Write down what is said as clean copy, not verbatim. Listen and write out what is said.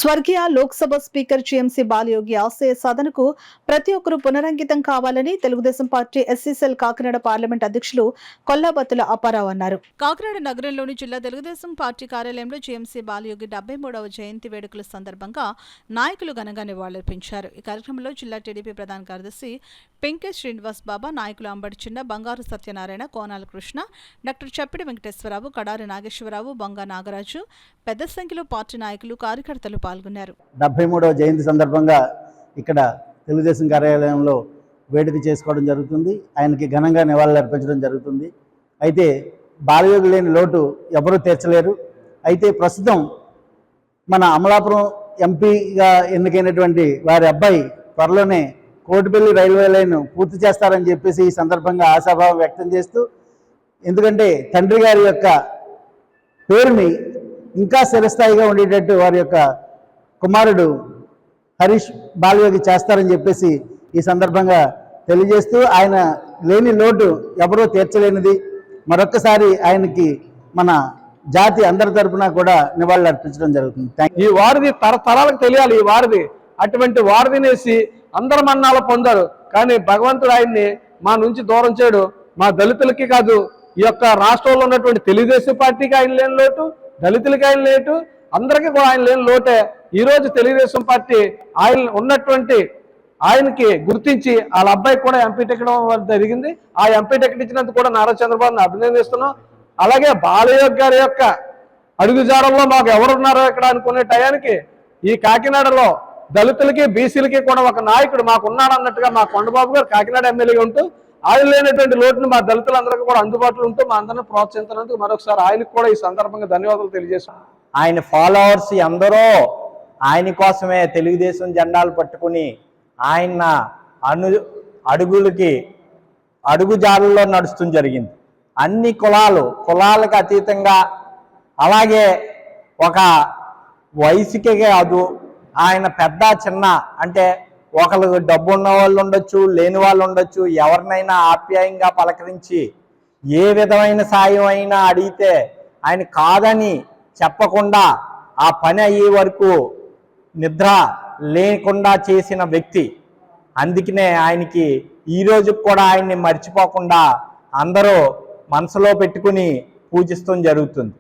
స్వర్గీయ Lok Sabha speaker GMC Balayogi ఆశయ సాధనకు ప్రతి ఒక్కరూ పునరంకితం కావాలని Telugu Desam party SC cell Kakinada parliament అధ్యక్షులు కొల్లాబత్తుల అప్పారావు అన్నారు. కాకినాడ నగరంలోని జిల్లా తెలుగుదేశం పార్టీ కార్యాలయంలో జీఎంసీ బాలయోగి 73వ జయంతి వేడుకల సందర్భంగా నాయకులు ఘనంగా నివాళులర్పించారు. ఈ కార్యక్రమంలో జిల్లా టీడీపీ ప్రధాన కార్యదర్శి పెంకే శ్రీనివాస్ బాబా, నాయకులు అంబడి చిన్న, బంగారు సత్యనారాయణ, కోనాల కృష్ణ, డాక్టర్ చప్పిడి వెంకటేశ్వరరావు, కడారి నాగేశ్వరరావు, బొంగ నాగరాజు, పెద్ద సంఖ్యలో పార్టీ నాయకులు, కార్యకర్తలు పాల్గొన్నారు. 73వ జయంతి సందర్భంగా ఇక్కడ తెలుగుదేశం కార్యాలయంలో వేడుక చేసుకోవడం జరుగుతుంది. ఆయనకి ఘనంగా నివాళులు అర్పించడం జరుగుతుంది. అయితే బాలయోగి లేని లోటు ఎవరూ తీర్చలేరు. అయితే ప్రస్తుతం మన అమలాపురం ఎంపీగా ఎన్నికైనటువంటి వారి అబ్బాయి త్వరలోనే కోటిపల్లి రైల్వే లైన్ పూర్తి చేస్తారని చెప్పేసి ఈ సందర్భంగా ఆశాభావం వ్యక్తం చేస్తూ, ఎందుకంటే తండ్రి గారి యొక్క పేరుని ఇంకా చిరస్థాయిగా ఉండేటట్టు వారి యొక్క కుమారుడు హరీష్ బాలయోగి చేస్తారని చెప్పేసి ఈ సందర్భంగా తెలియజేస్తూ, ఆయన లేని లోటు ఎవరూ తీర్చలేనిది. మరొక్కసారి ఆయనకి మన జాతి అందరి తరఫున కూడా నివాళులు అర్పించడం జరుగుతుంది. ఈ వారిది తరతరాలకు తెలియాలి. ఈ వారిది అటువంటి వారిదినేసి అందరు మన్నాలు పొందారు. కానీ భగవంతుడు ఆయన్ని మా నుంచి దూరం చేయడు. మా దళితులకి కాదు, ఈ యొక్క రాష్ట్రంలో ఉన్నటువంటి తెలుగుదేశం పార్టీకి ఆయన లేని లోటు, దళితులకి ఆయన లేటు, అందరికీ కూడా ఆయన లేని లోటే. ఈరోజు తెలుగుదేశం పార్టీ ఆయన ఉన్నటువంటి ఆయనకి గుర్తించి వాళ్ళ అబ్బాయికి కూడా ఎంపీ టికెట్ జరిగింది. ఆ ఎంపీ టికెట్ ఇచ్చినందుకు కూడా నారా చంద్రబాబుని అభినందిస్తున్నాం. అలాగే బాలయోగి గారి యొక్క అడుగుజాడల్లో మాకు ఎవరున్నారో ఇక్కడ అనుకునే టయానికి ఈ కాకినాడలో దళితులకి, బీసీలకి కూడా ఒక నాయకుడు మాకు ఉన్నాడు అన్నట్టుగా మా కొండబాబు గారు కాకినాడ ఎమ్మెల్యేగా ఉంటూ ఆయన లేనటువంటి లోటును మా దళితులందరికీ కూడా అందుబాటులో ఉంటూ మా అందరిని ప్రోత్సహించినందుకు మరొకసారి ఆయనకు కూడా ఈ సందర్భంగా ధన్యవాదాలు తెలియజేస్తాం. ఆయన ఫాలోవర్స్ ఎందరో ఆయన కోసమే తెలుగుదేశం జెండాలు పట్టుకుని ఆయన అడుగుజాడల్లో నడుస్తూ జరిగింది. అన్ని కులాలకు అతీతంగా, అలాగే ఒక వయసుకే కాదు, ఆయన పెద్ద చిన్న అంటే ఒకరికి డబ్బు ఉన్న వాళ్ళు ఉండొచ్చు, లేని వాళ్ళు ఉండొచ్చు, ఎవరినైనా ఆప్యాయంగా పలకరించి ఏ విధమైన సాయం అయినా అడిగితే ఆయన కాదని చెప్పకుండా ఆ పని అయ్యే వరకు నిద్ర లేకుండా చేసిన వ్యక్తి. అందుకనే ఆయనకి ఈరోజు కూడా ఆయన్ని మర్చిపోకుండా అందరూ మనసులో పెట్టుకుని పూజిస్తూ జరుగుతుంది.